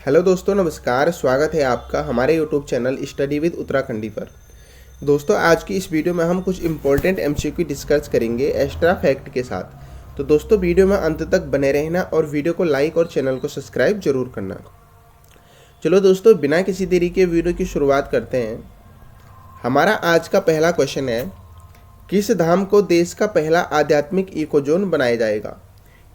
Hello दोस्तों, नमस्कार। स्वागत है आपका हमारे YouTube channel study with Uttarakhandi पर। दोस्तों, आज की इस वीडियो में हम कुछ इंपॉर्टेंट एमसीक्यू डिस्कस करेंगे एक्स्ट्रा फैक्ट के साथ। तो दोस्तों, वीडियो में अंत तक बने रहना और वीडियो को लाइक और चैनल को सब्सक्राइब जरूर करना। चलो दोस्तों, बिना किसी देरी के वीडियो की शुरुआत करते हैं। हमारा आज का पहला क्वेश्चन है, किस धाम को देश का पहला आध्यात्मिक इको जोन बनाया जाएगा?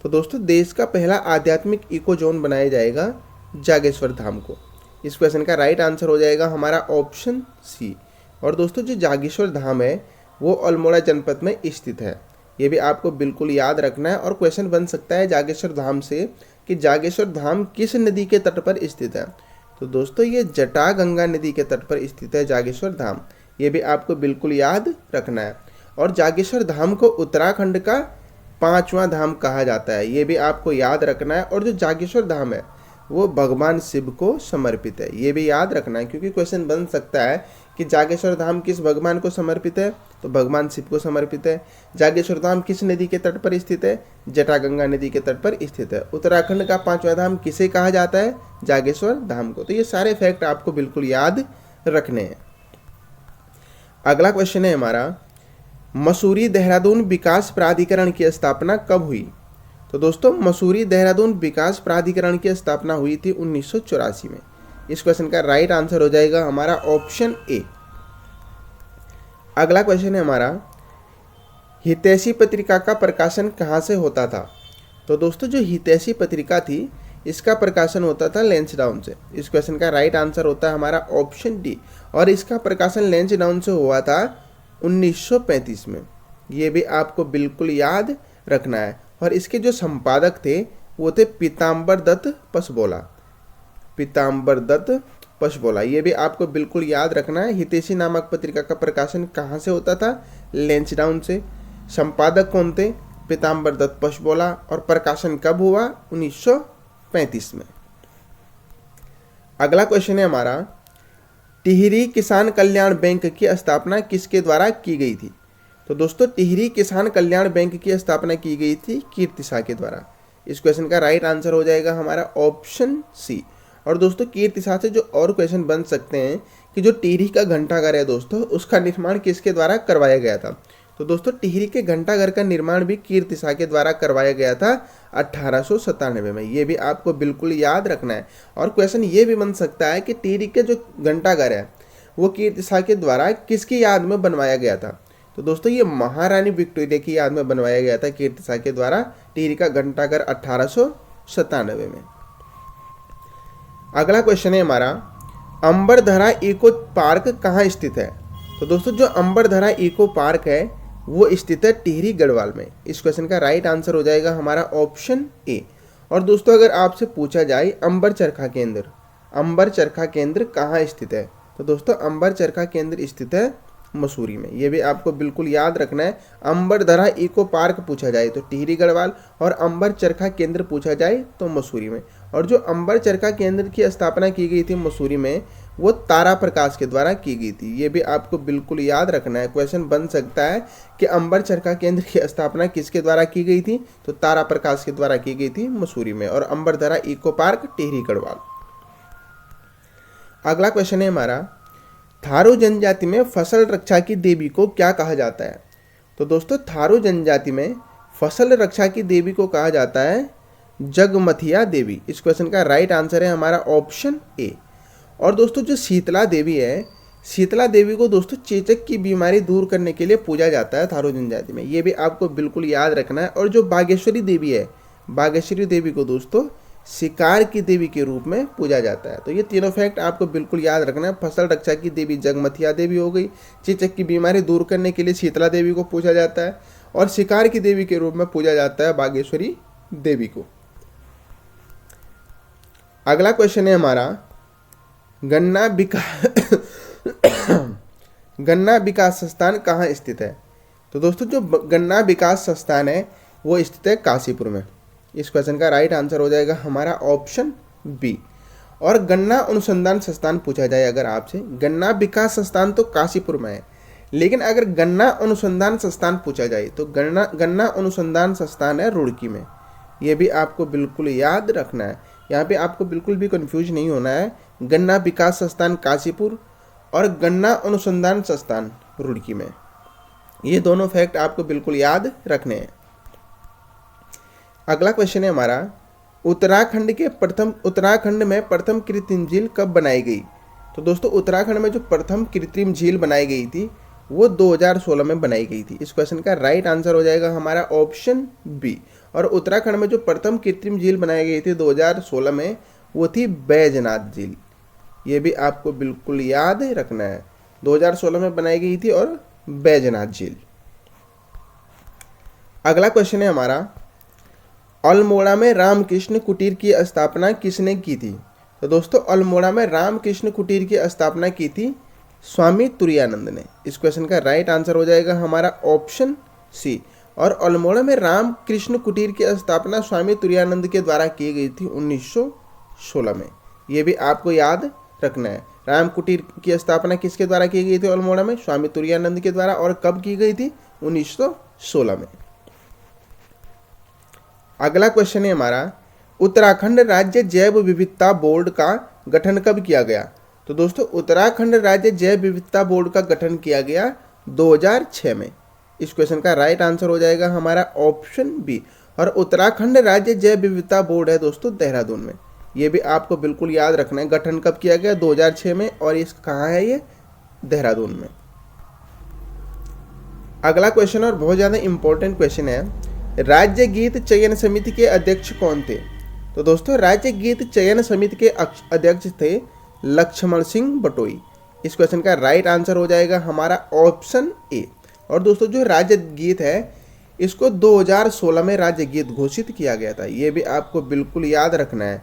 तो दोस्तों, देश का पहला आध्यात्मिक इको जोन बनाया जाएगा जागेश्वर धाम को। इस क्वेश्चन का राइट आंसर हो जाएगा हमारा ऑप्शन सी। और दोस्तों, जो जागेश्वर धाम है वो अल्मोड़ा जनपद में स्थित है। ये भी आपको बिल्कुल याद रखना है। और क्वेश्चन बन सकता है जागेश्वर धाम से कि जागेश्वर धाम किस नदी के तट पर स्थित है? तो दोस्तों, ये जटागंगा नदी के तट पर स्थित है जागेश्वर धाम। ये भी आपको बिल्कुल याद रखना है। और जागेश्वर धाम को उत्तराखंड का 5वां धाम कहा जाता है। ये भी आपको याद रखना है। और जो जागेश्वर धाम है वो भगवान शिव को समर्पित है। ये भी याद रखना है, क्योंकि क्वेश्चन बन सकता है कि जागेश्वर धाम किस भगवान को समर्पित है? तो भगवान शिव को समर्पित है। जागेश्वर धाम किस नदी के तट पर स्थित है? जटागंगा नदी के तट पर स्थित है। उत्तराखंड का 5वां धाम किसे कहा जाता है? जागेश्वर धाम को। तो ये सारे फैक्ट आपको बिल्कुल याद रखने हैं। अगला क्वेश्चन है हमारा, मसूरी देहरादून विकास प्राधिकरण की स्थापना कब हुई? तो दोस्तों, मसूरी देहरादून विकास प्राधिकरण की स्थापना हुई थी 1984 में। इस क्वेश्चन का राइट आंसर हो जाएगा हमारा ऑप्शन ए। अगला क्वेश्चन है हमारा, हितैषी पत्रिका का प्रकाशन कहाँ से होता था? तो दोस्तों, जो हितैषी पत्रिका थी इसका प्रकाशन होता था लैंसडाउन से। इस क्वेश्चन का राइट आंसर होता है हमारा ऑप्शन डी। और इसका प्रकाशन लैंसडाउन से हुआ था 1935 में। ये भी आपको बिल्कुल याद रखना है। और इसके जो संपादक थे वो थे पीताम्बर दत्त पसबोला। पीताम्बर दत्त पसबोला, ये भी आपको बिल्कुल याद रखना है। हितैषी नामक पत्रिका का प्रकाशन कहाँ से होता था? लैंसडाउन से। संपादक कौन थे? पीताम्बर दत्त पसबोला। और प्रकाशन कब हुआ? 1935 में। अगला क्वेश्चन है हमारा, टिहरी किसान कल्याण बैंक की स्थापना किसके द्वारा की गई थी? तो दोस्तों, टिहरी किसान कल्याण बैंक की स्थापना की गई थी कीर्ति शाह के द्वारा। इस क्वेश्चन का राइट आंसर हो जाएगा हमारा ऑप्शन सी। और दोस्तों, कीर्ति शाह से जो और क्वेश्चन बन सकते हैं कि जो टिहरी का घंटाघर है दोस्तों, उसका निर्माण किसके द्वारा करवाया गया था? तो दोस्तों, टिहरी के घंटाघर का निर्माण भी कीर्ति शाह के द्वारा करवाया गया था 1897 में। ये भी आपको बिल्कुल याद रखना है। और क्वेश्चन ये भी बन सकता है कि टिहरी के जो घंटाघर है वो कीर्ति शाह के द्वारा किसकी याद में बनवाया गया था? तो दोस्तों, ये महारानी विक्टोरिया की याद में बनवाया गया था कीर्ति शाह के द्वारा टिहरी का घंटाघर 1897 में। अगला क्वेश्चन है हमारा, अंबरधरा इको पार्क कहाँ स्थित है? तो दोस्तों, जो अंबरधरा इको पार्क है वो स्थित है टिहरी गढ़वाल में। इस क्वेश्चन का राइट आंसर हो जाएगा हमारा ऑप्शन ए। और दोस्तों, अगर आपसे पूछा जाए अंबर चरखा केंद्र कहाँ स्थित है? तो दोस्तों, अंबर चरखा केंद्र स्थित है मसूरी में। ये भी आपको बिल्कुल याद रखना है। अंबरधरा इको पार्क पूछा जाए तो टिहरी गढ़वाल, और अंबर चरखा केंद्र पूछा जाए तो मसूरी में। और जो अंबर चरखा केंद्र की स्थापना की गई थी मसूरी में वो तारा प्रकाश के द्वारा की गई थी। ये भी आपको बिल्कुल याद रखना है। क्वेश्चन बन सकता है कि अंबर चरखा केंद्र की स्थापना किसके द्वारा की गई थी? तो तारा प्रकाश के द्वारा की गई थी मसूरी में। और अंबरधरा इको पार्क टिहरी गढ़वाल। अगला क्वेश्चन है हमारा, थारू जनजाति में फसल रक्षा की देवी को क्या कहा जाता है? तो दोस्तों, थारू जनजाति में फसल रक्षा की देवी को कहा जाता है जगमथिया देवी। इस क्वेश्चन का राइट आंसर है हमारा ऑप्शन ए। और दोस्तों, जो शीतला देवी है, शीतला देवी को दोस्तों चेचक की बीमारी दूर करने के लिए पूजा जाता है थारू जनजाति में। ये भी आपको बिल्कुल याद रखना है। और जो बागेश्वरी देवी है, बागेश्वरी देवी को दोस्तों शिकार की देवी के रूप में पूजा जाता है। तो ये तीनों फैक्ट आपको बिल्कुल याद रखना है। फसल रक्षा की देवी जगमथिया देवी हो गई, चेचक की बीमारी दूर करने के लिए शीतला देवी को पूजा जाता है, और शिकार की देवी के रूप में पूजा जाता है बागेश्वरी देवी को। अगला क्वेश्चन है हमारा, गन्ना विकास संस्थान कहाँ स्थित है? तो दोस्तों, जो गन्ना विकास संस्थान है वो स्थित है काशीपुर में। इस क्वेश्चन का राइट आंसर हो जाएगा हमारा ऑप्शन बी। और गन्ना अनुसंधान संस्थान पूछा जाए अगर आपसे, गन्ना विकास संस्थान तो काशीपुर में है, लेकिन अगर गन्ना अनुसंधान संस्थान पूछा जाए तो गन्ना अनुसंधान संस्थान है रुड़की में। ये भी आपको बिल्कुल याद रखना है, यहाँ पे आपको बिल्कुल भी कंफ्यूज नहीं होना है। गन्ना विकास संस्थान काशीपुर और गन्ना अनुसंधान संस्थान रुड़की में, ये दोनों फैक्ट आपको बिल्कुल याद रखने हैं। अगला क्वेश्चन है हमारा, उत्तराखंड में प्रथम कृत्रिम झील कब बनाई गई? तो दोस्तों उत्तराखंड में जो प्रथम कृत्रिम झील बनाई गई थी वो 2016 में बनाई गई थी। इस क्वेश्चन का राइट आंसर हो जाएगा हमारा ऑप्शन बी। और उत्तराखंड में जो प्रथम कृत्रिम झील बनाई गई थी 2016 में, वो थी बैजनाथ झील। ये भी आपको बिल्कुल याद रखना है, 2016 में बनाई गई थी और बैजनाथ झील। अगला क्वेश्चन है हमारा, अल्मोड़ा में रामकृष्ण कुटीर की स्थापना किसने की थी? तो दोस्तों अल्मोड़ा में रामकृष्ण कुटीर की स्थापना की थी स्वामी तुरायानंद ने। इस क्वेश्चन का राइट आंसर हो जाएगा हमारा ऑप्शन सी। और अल्मोड़ा में रामकृष्ण कुटीर की स्थापना स्वामी तुरायानंद के द्वारा की गई थी 1916 में। ये भी आपको याद रखना है। राम कुटीर की स्थापना किसके द्वारा की गई थी अल्मोड़ा में? स्वामी तुरायानंद के द्वारा। और कब की गई थी? 1916 में। अगला क्वेश्चन है हमारा, उत्तराखंड राज्य जैव विविधता बोर्ड का गठन कब किया गया? तो दोस्तों उत्तराखंड राज्य जैव विविधता बोर्ड का गठन किया गया 2006 में। इस क्वेश्चन का राइट आंसर हो जाएगा हमारा ऑप्शन बी। और उत्तराखंड राज्य जैव विविधता बोर्ड है दोस्तों देहरादून में। ये भी आपको बिल्कुल याद रखना है। गठन कब किया गया? 2006 में। और ये कहाँ है? ये देहरादून में। अगला क्वेश्चन और बहुत ज़्यादा इंपॉर्टेंट क्वेश्चन है, राज्य गीत चयन समिति के अध्यक्ष कौन थे? तो दोस्तों राज्य गीत चयन समिति के अध्यक्ष थे लक्ष्मण सिंह बटोई। इस क्वेश्चन का राइट आंसर हो जाएगा हमारा ऑप्शन ए। और दोस्तों जो राज्य गीत है इसको 2016 में राज्य गीत घोषित किया गया था। ये भी आपको बिल्कुल याद रखना है।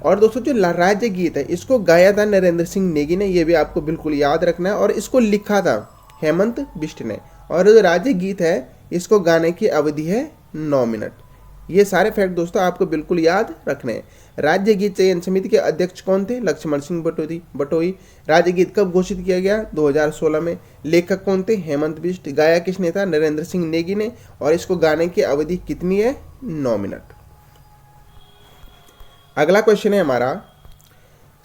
और दोस्तों जो राज्य गीत है इसको गाया था नरेंद्र सिंह नेगी ने। ये भी आपको बिल्कुल याद रखना है। और इसको लिखा था हेमंत बिष्ट ने। और जो राज्य गीत है इसको गाने की अवधि है 9 मिनट। ये सारे फैक्ट दोस्तों आपको बिल्कुल याद रखने हैं। राज्य गीत चयन समिति के अध्यक्ष कौन थे? लक्ष्मण सिंह बटोई। राज्य गीत कब घोषित किया गया? 2016 में। लेखक कौन थे? हेमंत बिष्ट। गाया किसने था? नरेंद्र सिंह नेगी ने। और इसको गाने की अवधि कितनी है? 9 मिनट। अगला क्वेश्चन है हमारा,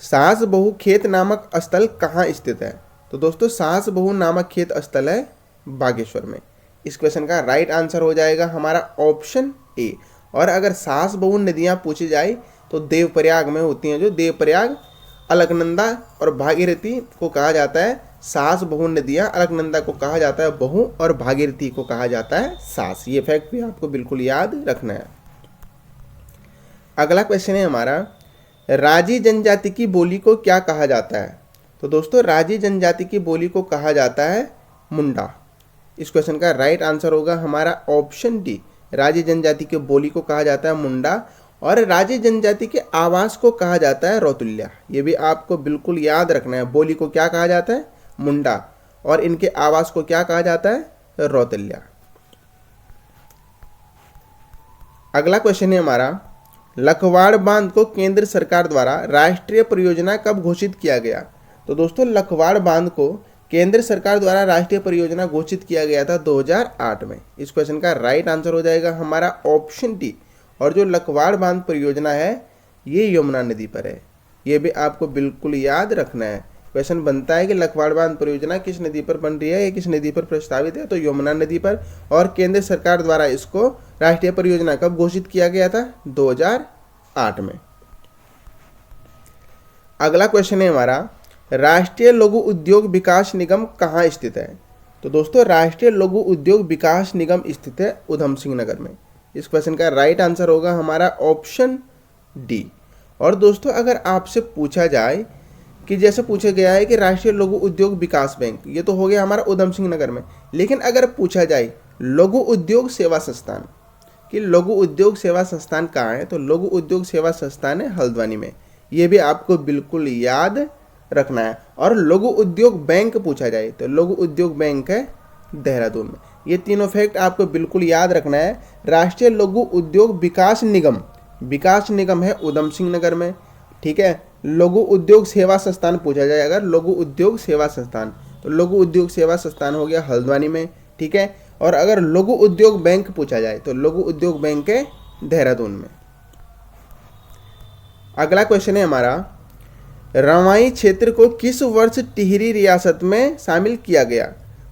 सास बहू खेत नामक स्थल कहाँ स्थित है? तो दोस्तों सास बहू नामक खेत स्थल है बागेश्वर में। इस क्वेश्चन का राइट आंसर हो जाएगा हमारा ऑप्शन ए। और अगर सास बहू नदियाँ पूछी जाए तो देवप्रयाग में होती हैं। जो देवप्रयाग, अलकनंदा और भागीरथी को कहा जाता है सास बहू नदियाँ। अलकनंदा को कहा जाता है बहू और भागीरथी को कहा जाता है सास। ये फैक्ट भी आपको बिल्कुल याद रखना है। अगला क्वेश्चन है हमारा, राजी जनजाति की बोली को क्या कहा जाता है? तो दोस्तों राजी जनजाति की बोली को कहा जाता है मुंडा। इस क्वेश्चन का राइट आंसर होगा हमारा ऑप्शन डी। राजी जनजाति की बोली को कहा जाता है मुंडा। और राजी जनजाति के आवास को कहा जाता है रौतुल्या। ये भी आपको बिल्कुल याद रखना है। बोली को क्या कहा जाता है? मुंडा। और इनके आवास को क्या कहा जाता है? रौतुल्या। अगला क्वेश्चन है हमारा, लखवाड़ बांध को केंद्र सरकार द्वारा राष्ट्रीय परियोजना कब घोषित किया गया? तो दोस्तों लखवाड़ बांध को केंद्र सरकार द्वारा राष्ट्रीय परियोजना घोषित किया गया था 2008 में। इस क्वेश्चन का राइट आंसर हो जाएगा हमारा ऑप्शन डी। और जो लखवाड़ बांध परियोजना है ये यमुना नदी पर है। ये भी आपको बिल्कुल याद रखना है। क्वेश्चन बनता है कि लखवाड़ बांध परियोजना किस नदी पर बन रही है या किस नदी पर प्रस्तावित है? तो यमुना नदी पर। और केंद्र सरकार द्वारा इसको राष्ट्रीय परियोजना कब घोषित किया गया था? 2008 में। अगला क्वेश्चन है हमारा, राष्ट्रीय लघु उद्योग विकास निगम कहाँ स्थित है? तो दोस्तों राष्ट्रीय लघु उद्योग विकास निगम स्थित है उधम सिंह नगर में। इस क्वेश्चन का राइट आंसर होगा हमारा ऑप्शन डी। और दोस्तों अगर आपसे पूछा जाए कि जैसे पूछा गया है कि राष्ट्रीय लघु उद्योग विकास बैंक, ये तो हो गया हमारा उधम सिंह नगर में। लेकिन अगर पूछा जाए लघु उद्योग सेवा संस्थान कि लघु उद्योग सेवा संस्थान कहाँ है? तो लघु उद्योग सेवा संस्थान है हल्द्वानी में। ये भी आपको बिल्कुल याद रखना है। और लघु उद्योग बैंक पूछा जाए तो लघु उद्योग बैंक है देहरादून में। ये तीनों फैक्ट आपको बिल्कुल याद रखना है। राष्ट्रीय लघु उद्योग विकास निगम है उधम सिंह नगर में। ठीक है। लघु उद्योग सेवा संस्थान पूछा जाए अगर लघु उद्योग सेवा संस्थान, तो लघु उद्योग सेवा संस्थान हो गया हल्द्वानी में। ठीक है। और अगर लघु उद्योग बैंक पूछा जाए तो लघु उद्योग बैंक है देहरादून में। अगला क्वेश्चन है हमारा, रवाई क्षेत्र को किस वर्ष टिहरी रियासत में शामिल किया गया?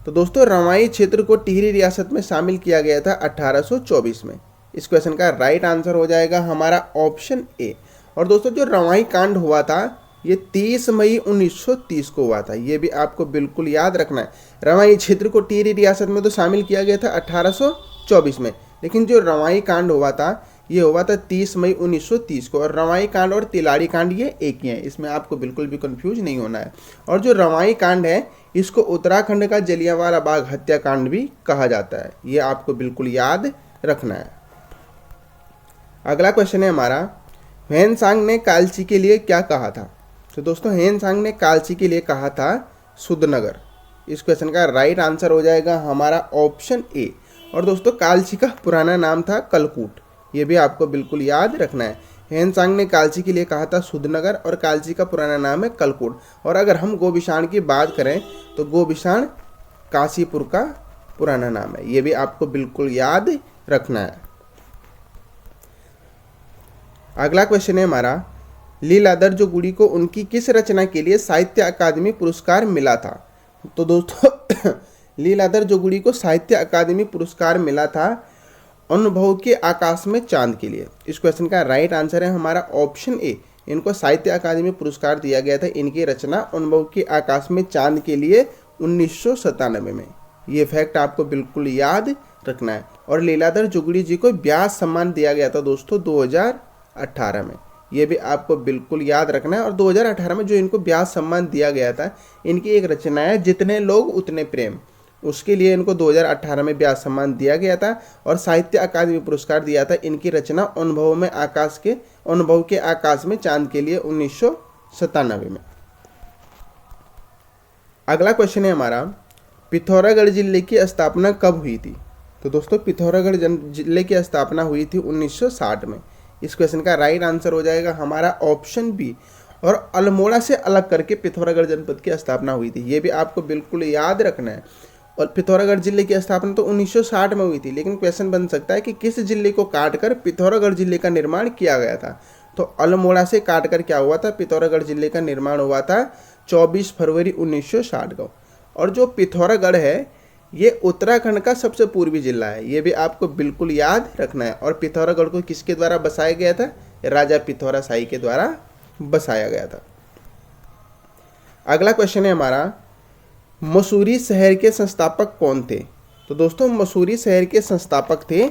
तो दोस्तों रवाई क्षेत्र को टिहरी रियासत में शामिल किया गया था 1824 में। इस क्वेश्चन का राइट आंसर हो जाएगा हमारा ऑप्शन ए। और दोस्तों जो रवाई कांड हुआ था ये 30 मई 1930 को हुआ था, ये भी आपको बिल्कुल याद रखना है। रवाई क्षेत्र को टिहरी रियासत में तो शामिल किया गया था 1824 में, लेकिन जो रवाई कांड हुआ था ये हुआ था 30 मई 1930 को। और रवाई कांड और तिलाड़ी कांड ये एक ही है, इसमें आपको बिल्कुल भी कंफ्यूज नहीं होना है। और जो रवाई कांड है इसको उत्तराखंड का जलियांवाला बाग हत्याकांड भी कहा जाता है, ये आपको बिल्कुल याद रखना है। अगला क्वेश्चन है हमारा, ह्वेनसांग ने कालची के लिए क्या कहा था? तो दोस्तों ह्वेनसांग ने कालची के लिए कहा था सुधनगर। इस क्वेश्चन का राइट आंसर हो जाएगा हमारा ऑप्शन ए। और दोस्तों कालची का पुराना नाम था कलकूट, ये भी आपको बिल्कुल याद रखना है। ह्वेनसांग ने कालची के लिए कहा था सुधनगर और कालची का पुराना नाम है कलकूट। और अगर हम गोबिशाण की बात करें तो गोबिशाण काशीपुर का पुराना नाम है, ये भी आपको बिल्कुल याद रखना है। अगला क्वेश्चन है हमारा, लीलाधर जोगुड़ी को उनकी किस रचना के लिए साहित्य अकादमी पुरस्कार मिला था? तो दोस्तों लीलाधर जोगुड़ी को साहित्य अकादमी पुरस्कार मिला था अनुभव के आकाश में चांद के लिए। इस क्वेश्चन का राइट आंसर है हमारा ऑप्शन ए। इनको साहित्य अकादमी पुरस्कार दिया गया था इनकी रचना अनुभव के आकाश में चांद के लिए 1997 में। ये फैक्ट आपको बिल्कुल याद रखना है। और लीलाधर जोगुड़ी जी को व्यास सम्मान दिया गया था दोस्तों 2018 में, ये भी आपको बिल्कुल याद रखना है। और 2018 में जो इनको व्यास सम्मान दिया गया था, इनकी एक रचना है जितने लोग उतने प्रेम, उसके लिए इनको 2018 में व्यास सम्मान दिया गया था। और साहित्य अकादमी पुरस्कार दिया था इनकी रचना अनुभव के आकाश में चांद के लिए 1997 में। अगला क्वेश्चन है हमारा, पिथौरागढ़ जिले की स्थापना कब हुई थी? तो दोस्तों पिथौरागढ़ जिले की स्थापना हुई थी 1960 में। इस क्वेश्चन का राइट आंसर हो जाएगा हमारा ऑप्शन बी। और अल्मोड़ा से अलग करके पिथौरागढ़ जनपद की स्थापना हुई थी, ये भी आपको बिल्कुल याद रखना है। और पिथौरागढ़ जिले की स्थापना तो 1960 में हुई थी, लेकिन क्वेश्चन बन सकता है कि किस जिले को काटकर पिथौरागढ़ जिले का निर्माण किया गया था? तो अल्मोड़ा से काटकर क्या हुआ था, पिथौरागढ़ जिले का निर्माण हुआ था 24 फरवरी 1960 को। और जो पिथौरागढ़ है ये उत्तराखंड का सबसे पूर्वी जिला है, ये भी आपको बिल्कुल याद रखना है। और पिथौरागढ़ को किसके द्वारा बसाया गया था? राजा पिथौरा शाही के द्वारा बसाया गया था। अगला क्वेश्चन है हमारा, मसूरी शहर के संस्थापक कौन थे? तो दोस्तों मसूरी शहर के संस्थापक थे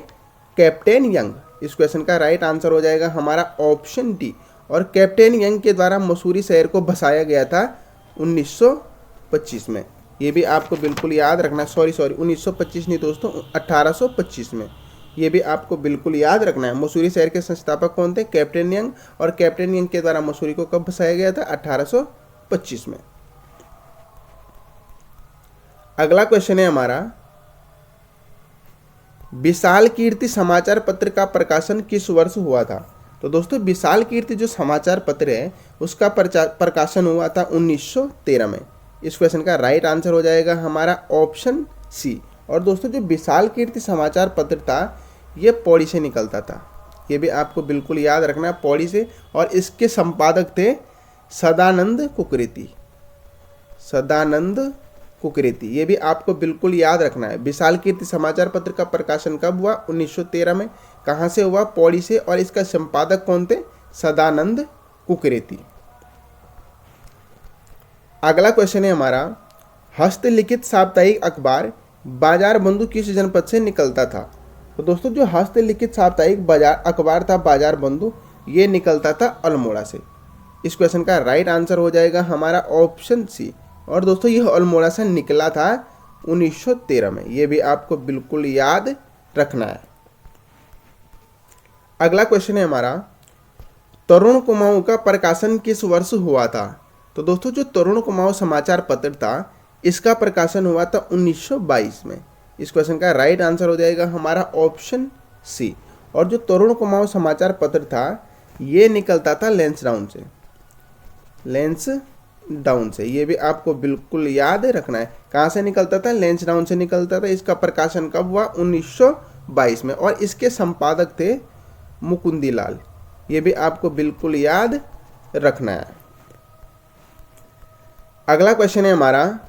कैप्टन यंग। इस क्वेश्चन का राइट आंसर हो जाएगा हमारा ऑप्शन डी। और कैप्टन यंग के द्वारा मसूरी शहर को बसाया गया था 1925 में, ये भी आपको बिल्कुल याद रखना। सॉरी 1925 नहीं दोस्तों, 1825 में, ये भी आपको बिल्कुल याद रखना है। मसूरी शहर के संस्थापक कौन थे? Captain young. और कैप्टन यंग के द्वारा मसूरी को कब बसाया गया था? 1825 में। अगला क्वेश्चन है हमारा, विशाल कीर्ति समाचार पत्र का प्रकाशन किस वर्ष हुआ था? तो दोस्तों विशाल कीर्ति जो समाचार पत्र है उसका प्रकाशन हुआ था 1913 में। इस क्वेश्चन का राइट आंसर हो जाएगा हमारा ऑप्शन सी। और दोस्तों जो विशाल कीर्ति समाचार पत्र था ये पौड़ी से निकलता था, ये भी आपको बिल्कुल याद रखना है, पौड़ी से। और इसके संपादक थे सदानंद कुकरेती, ये भी आपको बिल्कुल याद रखना है। विशाल कीर्ति समाचार पत्र का प्रकाशन कब हुआ? 1913 में। कहाँ से हुआ? पौड़ी से। और इसका संपादक कौन थे? सदानंद कुकरेती। अगला क्वेश्चन है हमारा, हस्तलिखित साप्ताहिक अखबार बाजार बंधु किस जनपद से निकलता था? तो दोस्तों जो हस्तलिखित साप्ताहिक अखबार था बाजार बंधु, ये निकलता था अल्मोड़ा से। इस क्वेश्चन का राइट आंसर हो जाएगा हमारा ऑप्शन सी। और दोस्तों यह अल्मोड़ा से निकला था 1913 में, ये भी आपको बिल्कुल याद रखना है। अगला क्वेश्चन है हमारा, तरुण कुमाऊं का प्रकाशन किस वर्ष हुआ था? तो दोस्तों जो तरुण कुमाऊं समाचार पत्र था इसका प्रकाशन हुआ था 1922 में। इस क्वेश्चन का राइट आंसर हो जाएगा हमारा ऑप्शन सी। और जो तरुण कुमाऊं समाचार पत्र था ये निकलता था लैंसडाउन से, ये भी आपको बिल्कुल याद रखना है। कहाँ से निकलता था? लैंसडाउन से निकलता था। इसका प्रकाशन कब हुआ? 1922 में। और इसके संपादक थे मुकुंदीलाल, ये भी आपको बिल्कुल याद रखना है। अगला क्वेश्चन है हमारा,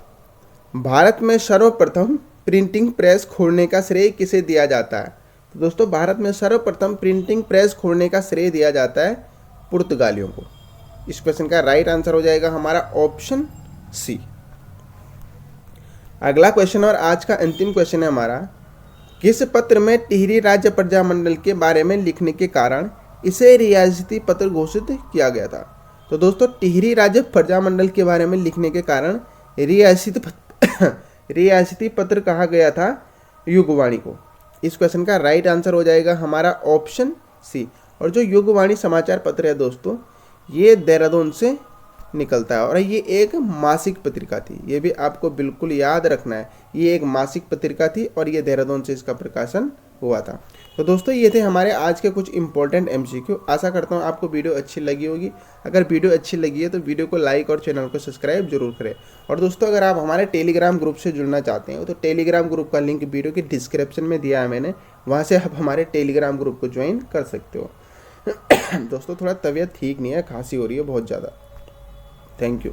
भारत में सर्वप्रथम प्रिंटिंग प्रेस खोलने का श्रेय किसे दिया जाता है? तो दोस्तों भारत में सर्वप्रथम प्रिंटिंग प्रेस खोलने का श्रेय दिया जाता है पुर्तगालियों को। इस क्वेश्चन का राइट आंसर हो जाएगा हमारा ऑप्शन सी। अगला क्वेश्चन और आज का अंतिम क्वेश्चन है हमारा, किस पत्र में टिहरी राज्य प्रजामंडल के बारे में लिखने के कारण इसे रियासती पत्र घोषित किया गया था? तो दोस्तों टिहरी राज्य प्रजामंडल के बारे में लिखने के कारण रियासती पत्र कहा गया था युगवाणी को। इस क्वेश्चन का राइट आंसर हो जाएगा हमारा ऑप्शन सी। और जो युगवाणी समाचार पत्र है दोस्तों, ये देहरादून से निकलता है और ये एक मासिक पत्रिका थी। ये भी आपको बिल्कुल याद रखना है, ये एक मासिक पत्रिका थी और ये देहरादून से इसका प्रकाशन हुआ था। तो दोस्तों ये थे हमारे आज के कुछ इंपॉर्टेंट एमसीक्यू। आशा करता हूँ आपको वीडियो अच्छी लगी होगी। अगर वीडियो अच्छी लगी है तो वीडियो को लाइक और चैनल को सब्सक्राइब जरूर करें। और दोस्तों अगर आप हमारे टेलीग्राम ग्रुप से जुड़ना चाहते हैं तो टेलीग्राम ग्रुप का लिंक वीडियो के डिस्क्रिप्शन में दिया है मैंने, वहाँ से आप हमारे टेलीग्राम ग्रुप को ज्वाइन कर सकते हो। दोस्तों थोड़ा तबीयत ठीक नहीं है, खांसी हो रही है बहुत ज़्यादा। Thank you.